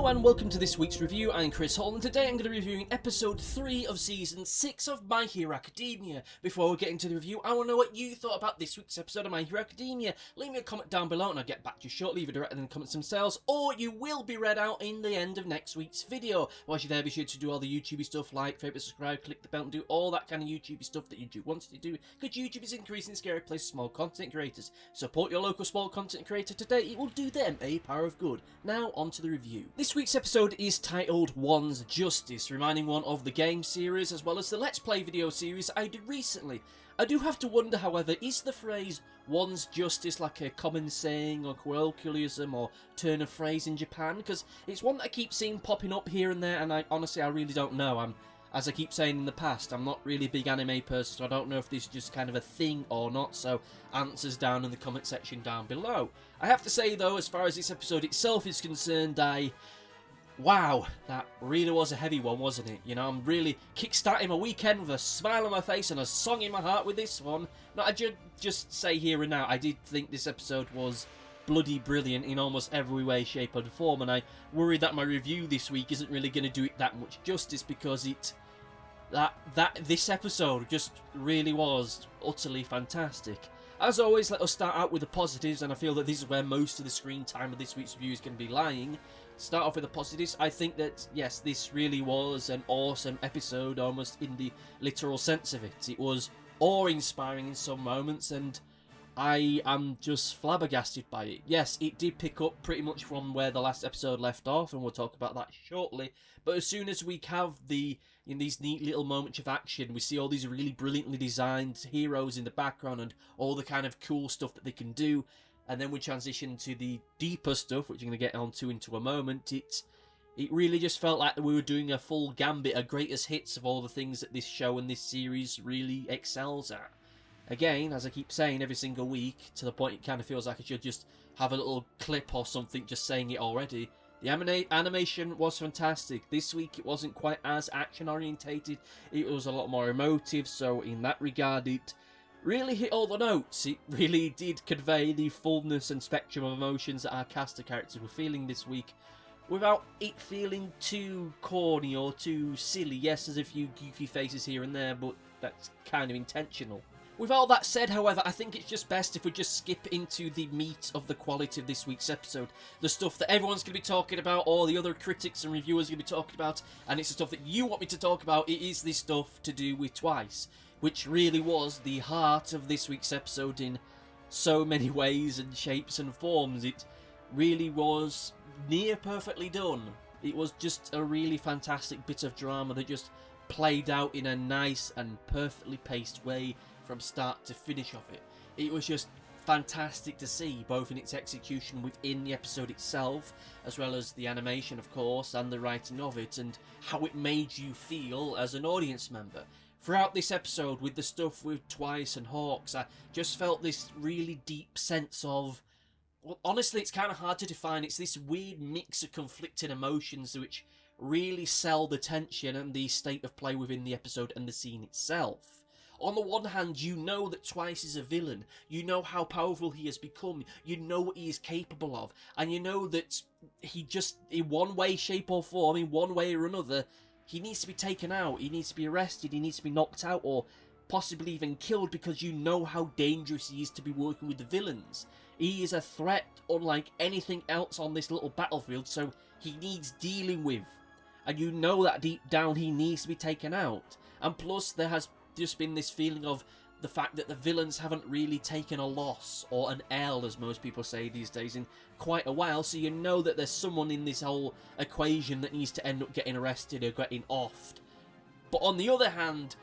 Hello and welcome to this week's review. I'm Chris Hall and today I'm going to be reviewing episode 3 of season 6 of My Hero Academia. Before we get into the review, I want to know what you thought about this week's episode of My Hero Academia. Leave me a comment down below and I'll get back to you shortly, either directly in the comments themselves, or you will be read out in the end of next week's video. Whilst you're there, be sure to do all the YouTubey stuff, like, favourite, subscribe, click the bell and do all that kind of YouTubey stuff that YouTube wants you to do, because YouTube is increasing scary place for small content creators. Support your local small content creator today, it will do them a power of good. Now on to the review. This week's episode is titled One's Justice, reminding one of the game series as well as the Let's Play video series I did recently. I do have to wonder, however, is the phrase One's Justice like a common saying or colloquialism or turn of phrase in Japan? Because it's one that I keep seeing popping up here and there, and I really don't know. As I keep saying in the past, I'm not really a big anime person, so I don't know if this is just kind of a thing or not, so answers down in the comment section down below. I have to say though, as far as this episode itself is concerned, wow, that really was a heavy one, wasn't it? You know, I'm really kickstarting my weekend with a smile on my face and a song in my heart with this one. Now, I just say here and now, I did think this episode was bloody brilliant in almost every way, shape and form, and I worry that my review this week isn't really going to do it that much justice because this episode just really was utterly fantastic. As always, let us start out with the positives, and I feel that this is where most of the screen time of this week's review is going to be lying. Start off with the positives. I think that, yes, this really was an awesome episode, almost in the literal sense of it. It was awe-inspiring in some moments, and I am just flabbergasted by it. Yes, it did pick up pretty much from where the last episode left off, and we'll talk about that shortly. But as soon as we have in these neat little moments of action, we see all these really brilliantly designed heroes in the background and all the kind of cool stuff that they can do, and then we transition to the deeper stuff, which I'm going to get onto into a moment. It really just felt like we were doing a full gambit, a greatest hits of all the things that this show and this series really excels at. Again, as I keep saying every single week, to the point it kind of feels like I should just have a little clip or something just saying it already. The animation was fantastic. This week it wasn't quite as action orientated, it was a lot more emotive, so in that regard it really hit all the notes. It really did convey the fullness and spectrum of emotions that our cast of characters were feeling this week, without it feeling too corny or too silly. Yes, there's a few goofy faces here and there, but that's kind of intentional. With all that said, however, I think it's just best if we just skip into the meat of the quality of this week's episode. The stuff that everyone's going to be talking about, all the other critics and reviewers are going to be talking about, and it's the stuff that you want me to talk about. It is the stuff to do with Twice, which really was the heart of this week's episode in so many ways and shapes and forms. It really was near perfectly done. It was just a really fantastic bit of drama that just played out in a nice and perfectly paced way from start to finish of it. It was just fantastic to see, both in its execution within the episode itself, as well as the animation, of course, and the writing of it, and how it made you feel as an audience member. Throughout this episode, with the stuff with Twice and Hawks, I just felt this really deep sense of, well, honestly, it's kind of hard to define. It's this weird mix of conflicting emotions which really sell the tension and the state of play within the episode and the scene itself. On the one hand, you know that Twice is a villain, you know how powerful he has become, you know what he is capable of, and you know that he just, in one way, shape or form, in one way or another, he needs to be taken out, he needs to be arrested, he needs to be knocked out, or possibly even killed, because you know how dangerous he is to be working with the villains. He is a threat unlike anything else on this little battlefield, so he needs dealing with. And you know that deep down he needs to be taken out. And plus, there has just been this feeling of the fact that the villains haven't really taken a loss, or an L as most people say these days, in quite a while, so you know that there's someone in this whole equation that needs to end up getting arrested or getting offed. But on the other hand,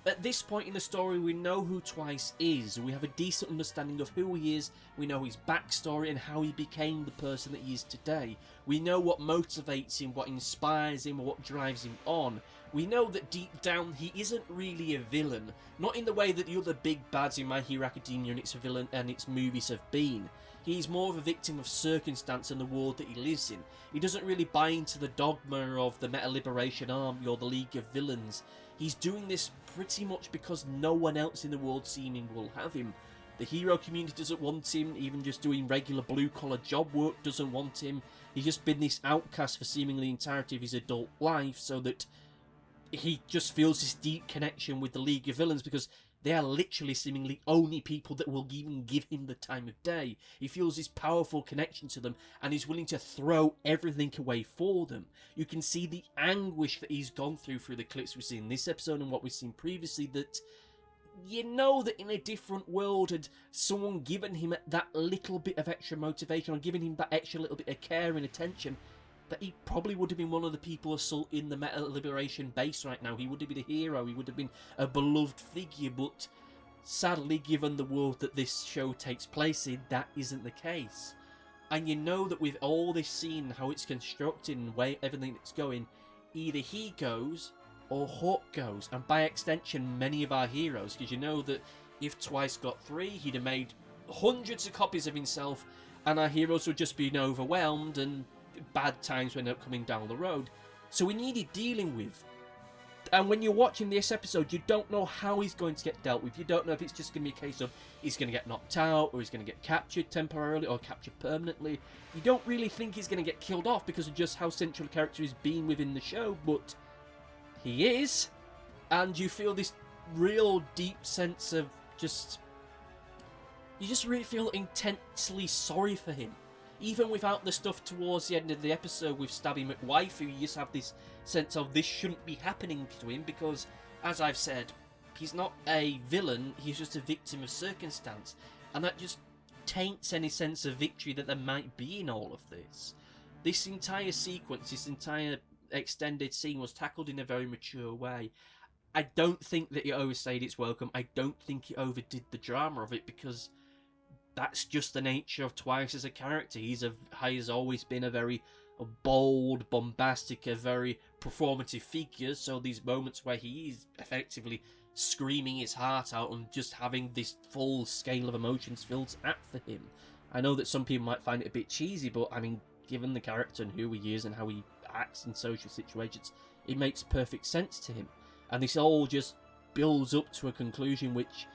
at this point in the story, we know who Twice is. We have a decent understanding of who he is. We know his backstory and how he became the person that he is today. We know what motivates him, what inspires him, what drives him on. We know that deep down he isn't really a villain, not in the way that the other big bads in My Hero Academia and its villain and its movies have been. He's more of a victim of circumstance and the world that he lives in. He doesn't really buy into the dogma of the Meta Liberation Army or the League of Villains. He's doing this pretty much because no one else in the world seeming will have him. The hero community doesn't want him. Even just doing regular blue-collar job work doesn't want him. He's just been this outcast for seemingly the entirety of his adult life, so that he just feels this deep connection with the League of Villains, because they are literally seemingly only people that will even give him the time of day. He feels this powerful connection to them, and he's willing to throw everything away for them. You can see the anguish that he's gone through the clips we've seen in this episode and what we've seen previously, that you know that in a different world had someone given him that little bit of extra motivation, or given him that extra little bit of care and attention, that he probably would have been one of the people assaulting the Meta Liberation base right now. He would have been a hero, he would have been a beloved figure, but sadly, given the world that this show takes place in, that isn't the case. And you know that with all this scene, how it's constructed and the way everything that's going, either he goes or Hawk goes, and by extension many of our heroes, because you know that if Twice got 3, he'd have made hundreds of copies of himself, and our heroes would just be overwhelmed and bad times would end up coming down the road. So we needed dealing with. And when you're watching this episode, you don't know how he's going to get dealt with. You don't know if it's just going to be a case of he's going to get knocked out, or he's going to get captured temporarily, or captured permanently. You don't really think he's going to get killed off because of just how central the character is being within the show, but he is. And you feel this real deep sense of just... You just really feel intensely sorry for him. Even without the stuff towards the end of the episode with Stabby McWife, you just have this sense of this shouldn't be happening to him, because, as I've said, he's not a villain, he's just a victim of circumstance. And that just taints any sense of victory that there might be in all of this. This entire sequence, this entire extended scene was tackled in a very mature way. I don't think that it overstayed its welcome. I don't think it overdid the drama of it, because that's just the nature of Twice as a character. He has always been a very bold, bombastic, a very performative figure, so these moments where he is effectively screaming his heart out and just having this full scale of emotions filled out for him. I know that some people might find it a bit cheesy, but I mean, given the character and who he is and how he acts in social situations, it makes perfect sense to him. And this all just builds up to a conclusion which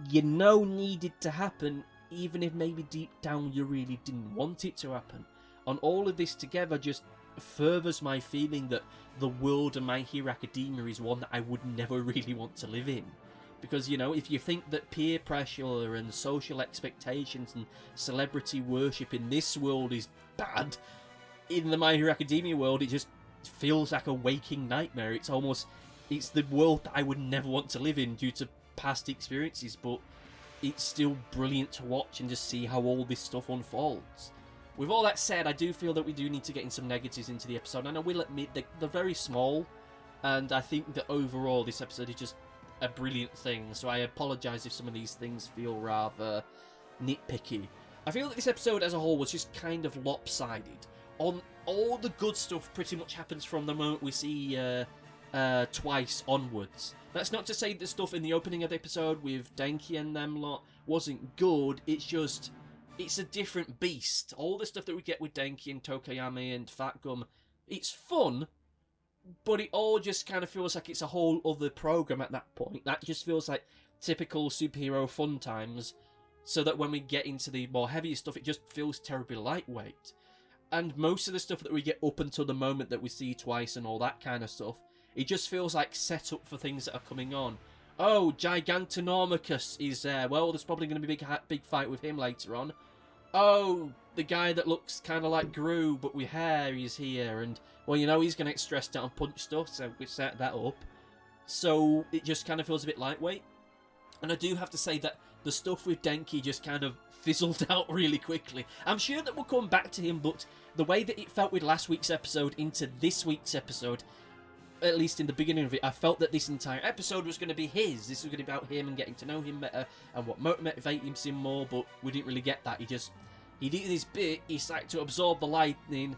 you know needed to happen, even if maybe deep down you really didn't want it to happen. And all of this together just furthers my feeling that the world of My Hero Academia is one that I would never really want to live in. Because, you know, if you think that peer pressure and social expectations and celebrity worship in this world is bad, in the My Hero Academia world it just feels like a waking nightmare. It's the world that I would never want to live in due to past experiences, but it's still brilliant to watch and just see how all this stuff unfolds. With all that said, I do feel that we do need to get in some negatives into the episode, and I will admit that they're very small, and I think that overall this episode is just a brilliant thing, so I apologise if some of these things feel rather nitpicky. I feel that this episode as a whole was just kind of lopsided. On all the good stuff pretty much happens from the moment we see Twice onwards. That's not to say the stuff in the opening of the episode with Denki and them lot wasn't good, it's a different beast. All the stuff that we get with Denki and Tokoyami and Fat Gum, it's fun, but it all just kind of feels like it's a whole other program at that point. That just feels like typical superhero fun times, so that when we get into the more heavier stuff, it just feels terribly lightweight. And most of the stuff that we get up until the moment that we see Twice and all that kind of stuff, it just feels like set up for things that are coming on. Oh, Gigantonomicus is there. Well, there's probably going to be a big fight with him later on. Oh, the guy that looks kind of like Gru, but with hair, is here. And, well, you know, he's going to get stressed out and punch stuff, so we set that up. So it just kind of feels a bit lightweight. And I do have to say that the stuff with Denki just kind of fizzled out really quickly. I'm sure that we'll come back to him, but the way that it felt with last week's episode into this week's episode, at least in the beginning of it, I felt that this entire episode was going to be his. This was going to be about him and getting to know him better and what motivated him more, but we didn't really get that. He did this bit, he started to absorb the lightning,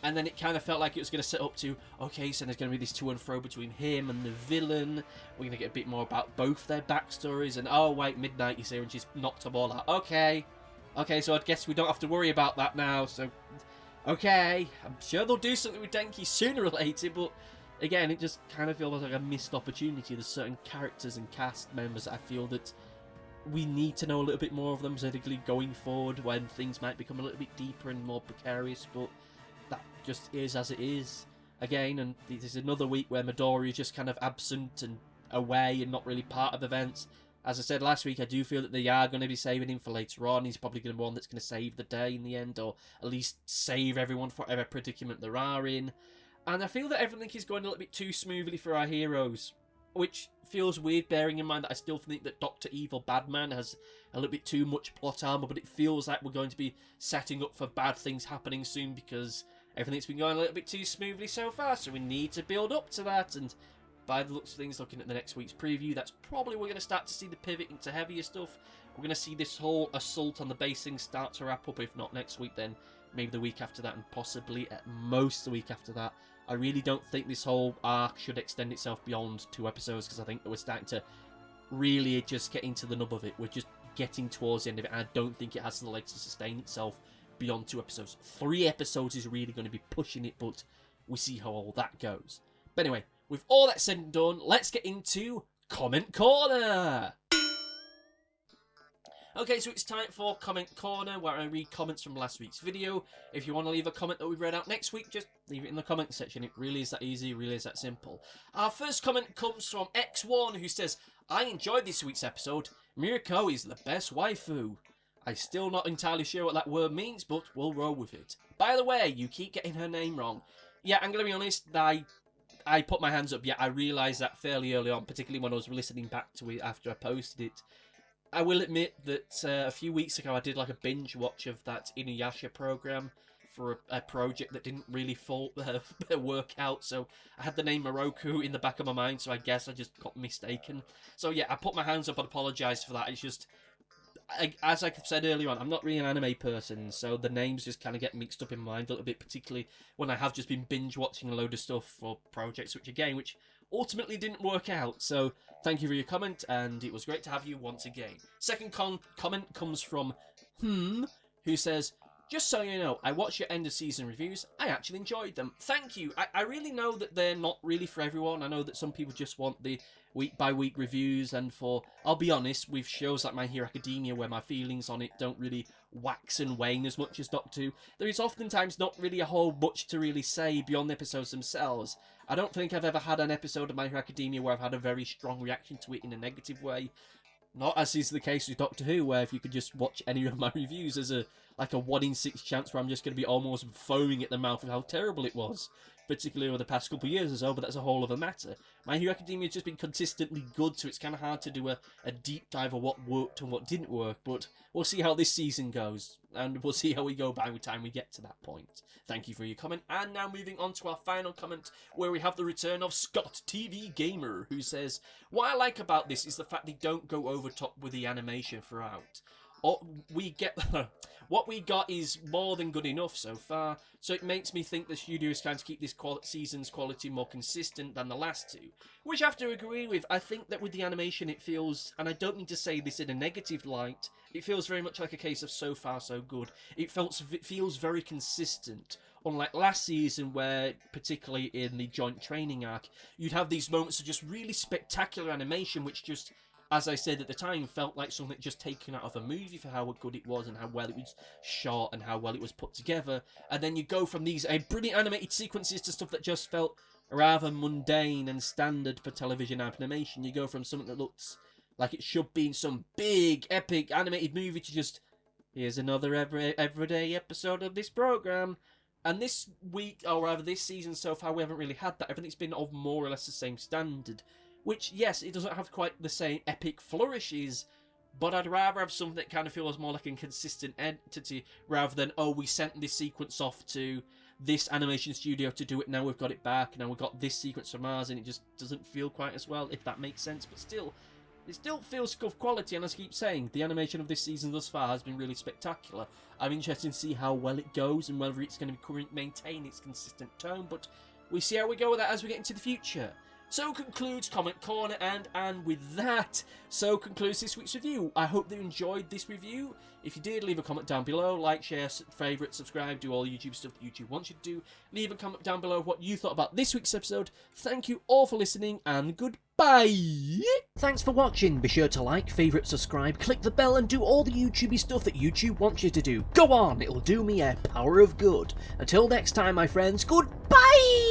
and then it kind of felt like it was going to set up to, okay, so there's going to be this to and fro between him and the villain. We're going to get a bit more about both their backstories, and oh wait, Midnight is here and she's knocked them all out. Okay, so I guess we don't have to worry about that now, so okay. I'm sure they'll do something with Denki sooner or later, but again, it just kind of feels like a missed opportunity. There's certain characters and cast members that I feel that we need to know a little bit more of them, particularly going forward when things might become a little bit deeper and more precarious, but that just is as it is. Again, and this is another week where Midori is just kind of absent and away and not really part of events. As I said last week, I do feel that they are going to be saving him for later on. He's probably going to be one that's going to save the day in the end, or at least save everyone for whatever predicament they are in. And I feel that everything is going a little bit too smoothly for our heroes, which feels weird, bearing in mind that I still think that Dr. Evil Badman has a little bit too much plot armor, but it feels like we're going to be setting up for bad things happening soon because everything's been going a little bit too smoothly so far, so we need to build up to that. And by the looks of things, looking at the next week's preview, that's probably we're going to start to see the pivot into heavier stuff. We're going to see this whole assault on the base thing start to wrap up, if not next week, then maybe the week after that, and possibly at most the week after that. I really don't think this whole arc should extend itself beyond 2 episodes, because I think that we're starting to really just get into the nub of it. We're just getting towards the end of it, and I don't think it has the legs to sustain itself beyond 2 episodes. 3 episodes is really going to be pushing it, but we see how all that goes. But anyway, with all that said and done, let's get into Comment Corner! Okay, so it's time for Comment Corner, where I read comments from last week's video. If you want to leave a comment that we read out next week, just leave it in the comment section. It really is that easy, really is that simple. Our first comment comes from X1, who says, I enjoyed this week's episode. Mirko is the best waifu. I'm still not entirely sure what that word means, but we'll roll with it. By the way, you keep getting her name wrong. Yeah, I'm going to be honest, I put my hands up. Yeah, I realised that fairly early on, particularly when I was listening back to it after I posted it. I will admit that a few weeks ago I did like a binge watch of that Inuyasha program for a project that didn't really work out, so I had the name Moroku in the back of my mind, so I guess I just got mistaken. So yeah, I put my hands up and apologised for that. It's just, as I said earlier on, I'm not really an anime person, so the names just kind of get mixed up in my mind a little bit, particularly when I have just been binge watching a load of stuff for projects, which ultimately didn't work out. So thank you for your comment, and it was great to have you once again. Second comment comes from who says, just so you know, I watched your end of season reviews. I actually enjoyed them. Thank you. I really know that they're not really for everyone. I know that some people just want the week by week reviews, and I'll be honest, with shows like My Hero Academia where my feelings on it don't really wax and wane as much as Doctor Who, there is oftentimes not really a whole much to really say beyond the episodes themselves. I don't think I've ever had an episode of My Hero Academia where I've had a very strong reaction to it in a negative way. Not as is the case with Doctor Who, where if you could just watch any of my reviews, there's a 1 in 6 chance where I'm just going to be almost foaming at the mouth of how terrible it was, particularly over the past couple of years or so, but that's a whole other matter. My Hero Academia has just been consistently good, so it's kind of hard to do a deep dive of what worked and what didn't work, but we'll see how this season goes, and we'll see how we go by the time we get to that point. Thank you for your comment, and now moving on to our final comment, where we have the return of Scott TV Gamer, who says, what I like about this is the fact they don't go over top with the animation throughout. What we got is more than good enough so far, so it makes me think the studio is trying to keep this season's quality more consistent than the last 2, which I have to agree with. I think that with the animation it feels, and I don't mean to say this in a negative light, it feels very much like a case of so far so good. It feels very consistent, unlike last season where, particularly in the joint training arc, you'd have these moments of just really spectacular animation which just, as I said at the time, felt like something just taken out of a movie for how good it was and how well it was shot and how well it was put together. And then you go from these brilliant animated sequences to stuff that just felt rather mundane and standard for television animation. You go from something that looks like it should be in some big, epic animated movie to just, here's another everyday episode of this program. And this week, or rather this season so far, we haven't really had that. Everything's been of more or less the same standard. Which, yes, it doesn't have quite the same epic flourishes, but I'd rather have something that kind of feels more like a consistent entity, rather than, oh, we sent this sequence off to this animation studio to do it, now we've got it back, now we've got this sequence from ours, and it just doesn't feel quite as well, if that makes sense. But still, it still feels of quality, and as I keep saying, the animation of this season thus far has been really spectacular. I'm interested to see how well it goes, and whether it's going to maintain its consistent tone, but we see how we go with that as we get into the future. So concludes Comment Corner, and with that, so concludes this week's review. I hope that you enjoyed this review. If you did, leave a comment down below, like, share, favourite, subscribe, do all the YouTube stuff that YouTube wants you to do. Leave a comment down below of what you thought about this week's episode. Thank you all for listening, and goodbye! Thanks for watching. Be sure to like, favourite, subscribe, click the bell, and do all the YouTubey stuff that YouTube wants you to do. Go on, it'll do me a power of good. Until next time, my friends, goodbye!